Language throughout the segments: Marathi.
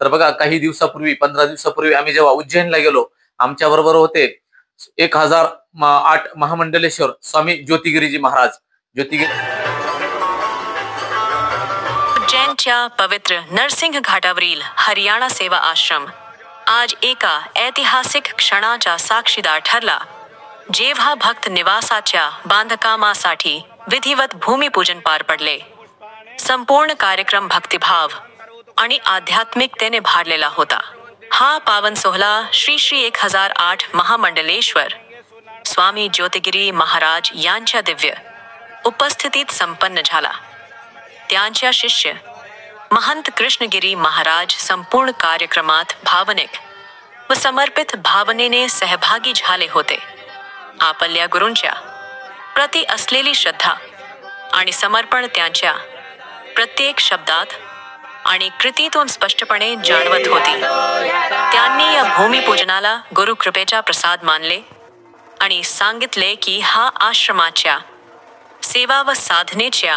तर बघा, काही दिवसापूर्वी 15 दिवसापूर्वी आम्ही जेव्हा उज्जैनला गेलो, आमच्या बरोबर होते 1008 महामंडलेश्वर स्वामी ज्योतिगिरीजी महाराज. उज्जैनच्या पवित्र नरसिंह घाटावरील हरियाणा सेवा आश्रम आज एका ऐतिहासिक क्षणाचा साक्षीदार ठरला, जेव्हा भक्त निवासाच्या बांधकामासाठी विधिवत भूमिपूजन पार पडले. संपूर्ण कार्यक्रम भक्तिभाव आणि आध्यात्मिकतेने भारलेला होता. हा पावन सोहळा श्री 1008 महामंडलेश्वर स्वामी ज्योतिगिरी महाराज यांच्या दिव्य उपस्थितीत संपन्न झाला. त्यांच्या शिष्य महंत कृष्णगिरी महाराज संपूर्ण कार्यक्रमात भावनिक व समर्पित भावनेने सहभागी झाले होते. आपल्या गुरूंच्या प्रति असलेली श्रद्धा आणि समर्पण त्यांच्या प्रत्येक शब्दात आणि कृतीतून स्पष्टपणे जाणवत होती. त्यांनी या भूमिपूजनाला गुरुकृपेचा प्रसाद मानले आणि सांगितले की हा आश्रमाच्या सेवा व साधनेच्या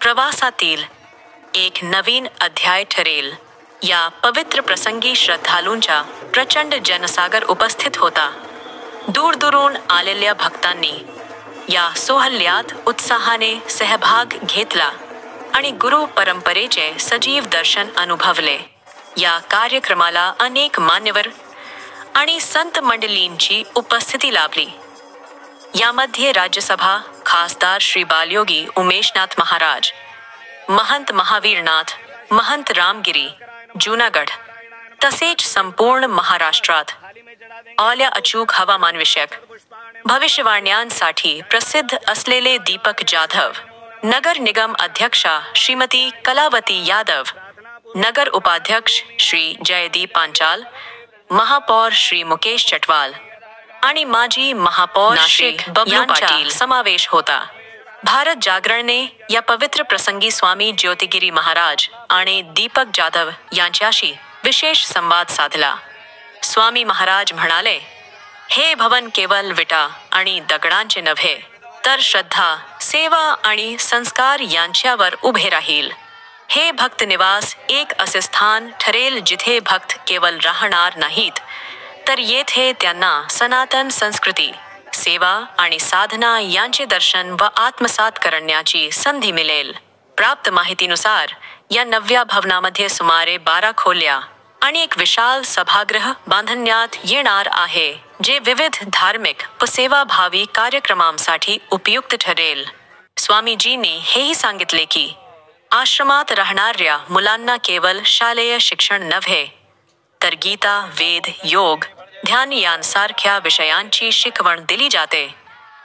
प्रवासातील एक नवीन अध्याय ठरेल. या पवित्र प्रसंगी श्रद्धालूंचा प्रचंड जनसागर उपस्थित होता. दूरदूरून आलेल्या भक्तांनी या सोहळ्यात उत्साहाने सहभाग घेतला आणि गुरु परंपरेचे सजीव दर्शन अनुभवले. या कार्यक्रमाला अनेक मान्यवर आणि संत मंडळींची उपस्थिती लाभली. यामध्ये राज्यसभा खासदार श्री बालयोगी उमेशनाथ महाराज, महंत महावीरनाथ, महंत रामगिरी, जुनागढ तसेच संपूर्ण महाराष्ट्रात आल्या अचूक हवामानविषयक भविष्यवाण्यांसाठी प्रसिद्ध असलेले दीपक जाधव, नगर निगम अध्यक्षा श्रीमती कलावती यादव, नगर उपाध्यक्ष श्री जयदीप पांचाल, महापौर श्री मुकेश चटवाल आणि माजी महापौर श्री बबलू पाटील समावेश होता. भारत जागरणने या पवित्र प्रसंगी स्वामी ज्योतिगिरी महाराज आणि दीपक जाधव यांच्याशी विशेष संवाद साधला. स्वामी महाराज म्हणाले, हे भवन केवळ विटा आणि दगडांचे नव्हे, तर श्रद्धा, सेवा आणि संस्कार यांच्यावर उभे राहील. हे भक्त निवास एक असे स्थान ठरेल जिथे भक्त केवळ राहणार नाहीत, तर येथे त्यांना सनातन संस्कृती, सेवा आणि साधना यांचे दर्शन व आत्मसात करण्याची संधी मिळेल. प्राप्त माहितीनुसार या नव्या भवनामध्ये सुमारे 12 खोल्या आणि एक विशाल सभागृह बांधण्यात येणार आहे, जे विविध धार्मिक व सेवाभावी कार्यक्रमांसाठी उपयुक्त ठरेल. स्वामीजींनी हेही सांगितले की आश्रमात राहणाऱ्या मुलांना केवळ शालेय शिक्षण नव्हे, तर गीता, वेद, योग, ध्यान यांसारख्या विषयांची शिकवण दिली जाते,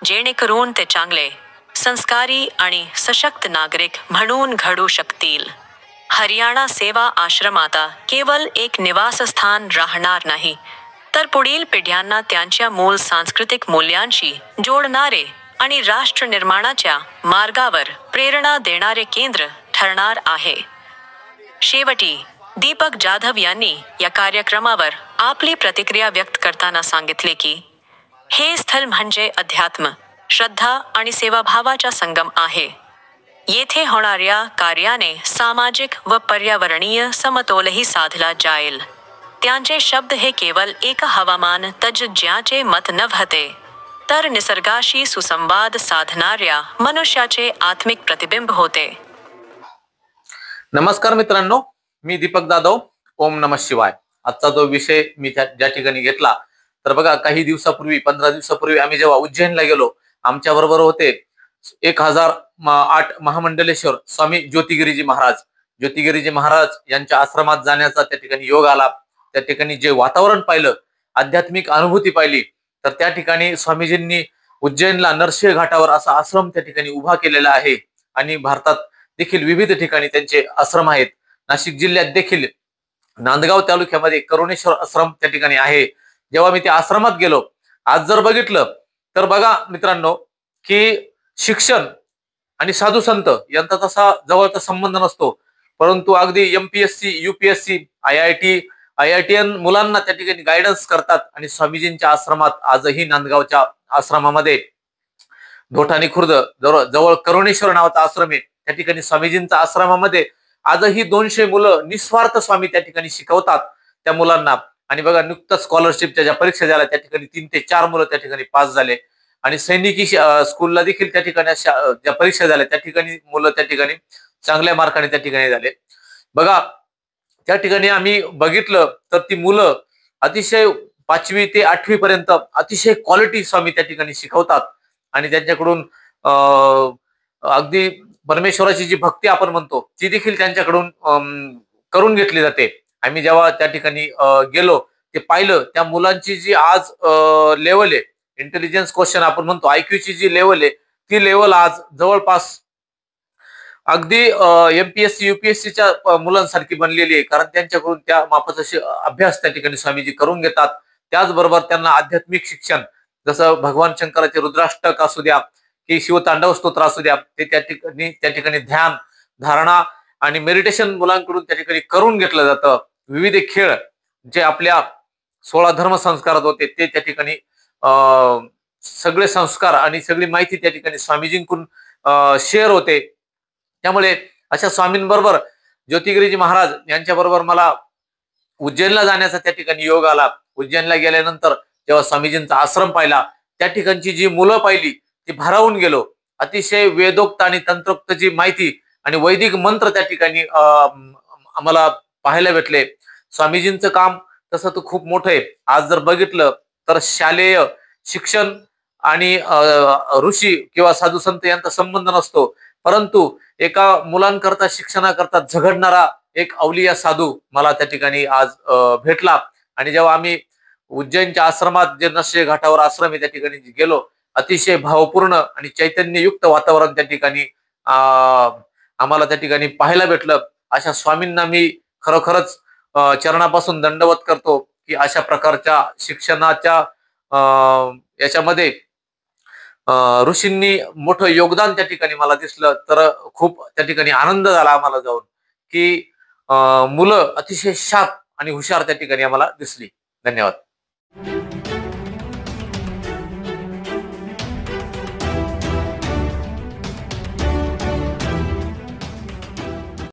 जेणेकरून ते चांगले, संस्कारी आणि सशक्त नागरिक म्हणून घडू शकतील. हरियाणा सेवा आश्रम आता केवळ एक निवासस्थान राहणार नाही, तर पुढील पिढ्यांना त्यांच्या मूळ सांस्कृतिक मूल्यांशी जोडणारे आणि राष्ट्र निर्माणाच्या मार्गावर प्रेरणा देणारे केंद्र ठरणार आहे. शेवटी दीपक जाधव यांनी या कार्यक्रमावर आपली प्रतिक्रिया व्यक्त करताना सांगितले की हे स्थळ म्हणजे अध्यात्म, श्रद्धा आणि सेवाभावाचा संगम आहे. येथे होणाऱ्या कार्याने सामाजिक व पर्यावरणीय समतोलही साधला जाईल. त्यांचे शब्द हे केवळ एक हवामान तज्ज्ञाचे मत नव्हते, तर निसर्गाशी सुसंवाद साधणाऱ्या मनुष्याचे आत्मिक प्रतिबिंब होते. नमस्कार मित्रांनो, मी दीपक जाधव. ओम नमः शिवाय. आजचा जो विषय मी ज्या ठिकाणी घेतला, तर बघा, काही दिवसापूर्वी 15 दिवसापूर्वी आम्ही जेव्हा उज्जैनला गेलो, आमच्या बरोबर होते 1008 महामंडलेश्वर स्वामी ज्योतिगिरीजी महाराज यांच्या आश्रमात जाण्याचा त्या ठिकाणी योग आला. त्या ठिकाणी जे वातावरण पाहिलं, आध्यात्मिक अनुभूती पाहिली, तर त्या ठिकाणी स्वामीजींनी उज्जैनला नरसिंह घाटावर असा आश्रम त्या ठिकाणी उभा केलेला आहे. आणि भारतात देखील विविध ठिकाणी त्यांचे आश्रम आहेत. नाशिक जिल्ह्यात देखील नांदगाव तालुक्यामध्ये करुणेश्वर आश्रम त्या ठिकाणी आहे. जेव्हा मी त्या आश्रमात गेलो, आज जर बघितलं तर बघा मित्रांनो, की शिक्षण आणि साधू संत यांचा तसा जवळचा संबंध नसतो, परंतु अगदी MPSC, UPSC, IITN मुलांना त्या ठिकाणी गायडन्स करतात. आणि स्वामीजींच्या आश्रमात आजही नांदगावच्या आश्रमामध्ये ढोठाणी खुर्द जवळ करुणेश्वर नावाचा आश्रम आहे, त्या ठिकाणी स्वामीजींच्या आश्रमामध्ये आजही 200 मुलं निस्वार्थ स्वामी त्या ठिकाणी शिकवतात त्या मुलांना. आणि बघा, नुकतंच स्कॉलरशिपच्या ज्या परीक्षा झाल्या त्या ठिकाणी 3 ते 4 मुलं त्या ठिकाणी पास झाले. आणि सैनिकी स्कूलला देखील त्या ठिकाणी ज्या परीक्षा झाल्या त्या ठिकाणी मुलं त्या ठिकाणी चांगल्या मार्काने त्या ठिकाणी झाले. बघा, त्या ठिकाणी आम्ही बघितलं तर ती मुलं अतिशय 5वी ते 8वी पर्यंत अतिशय क्वालिटी स्वामी त्या ठिकाणी शिकवतात. आणि त्यांच्याकडून अगदी परमेश्वराची जी भक्ती आपण म्हणतो ती देखील त्यांच्याकडून करून घेतली जाते. आम्ही जेव्हा त्या ठिकाणी गेलो, ते पाहिलं, त्या मुलांची जी आज लेवल आहे, इंटेलिजन्स क्वेश्चन आपण म्हणतो, आयक्यूची जी लेवल आहे, ती लेवल आज जवळपास अगदी एमपीएससी युपीएससीच्या मुलांसारखी बनलेली आहे. कारण त्यांच्याकडून त्या मापाचा अभ्यास त्या ठिकाणी स्वामीजी करून घेतात. त्याचबरोबर त्यांना आध्यात्मिक शिक्षण, जसं भगवान शंकराचे रुद्राष्टक असू द्या की शिवतांडव स्तोत्र असू द्या, ते त्या ठिकाणी ध्यान, धारणा आणि मेडिटेशन मुलांकडून त्या ठिकाणी करून घेतलं जातं. विविध खेळ जे आपल्या 16 धर्म संस्कारात होते ते त्या ठिकाणी सगळे संस्कार आणि सगळी माहिती त्या ठिकाणी स्वामीजींकडून शेअर होते. त्यामुळे अशा स्वामींबरोबर ज्योतिगिरीजी महाराज यांच्याबरोबर मला उज्जैनला जाण्याचा त्या ठिकाणी योग आला. उज्जैनला गेल्यानंतर जेव्हा स्वामीजींचा आश्रम पाहिला, त्या ठिकाणची जी मुलं पाहिली ती भारावून गेलो. अतिशय वेदोक्त आणि तंत्रोक्त जी माहिती आणि वैदिक मंत्र त्या ठिकाणी आम्हाला पाहायला भेटले. स्वामीजींचं काम तसं तर खूप मोठं आहे. आज जर बघितलं तर शालेय शिक्षण आणि ऋषी किंवा साधू संत यांचा संबंध नसतो, परंतु एका मुलांकरता शिक्षणाकरता झगडणारा एक अवलिया साधू मला त्या ठिकाणी आज भेटला. आणि जेव्हा आम्ही उज्जैनच्या आश्रमात, जे नशे घाटावर आश्रम आहे, त्या ठिकाणी गेलो, अतिशय भावपूर्ण आणि चैतन्ययुक्त वातावरण त्या ठिकाणी आम्हाला त्या ठिकाणी पाहायला भेटलं. अशा स्वामींना मी खरोखरच चरणापासून दंडवत करतो की अशा प्रकारच्या शिक्षणाच्या याच्यामध्ये ऋषींनी मोठं योगदान त्या ठिकाणी मला दिसलं. तर खूप त्या ठिकाणी आनंद झाला आम्हाला जाऊन की मुलं अतिशय शार्प आणि हुशार त्या ठिकाणी आम्हाला दिसली. धन्यवाद.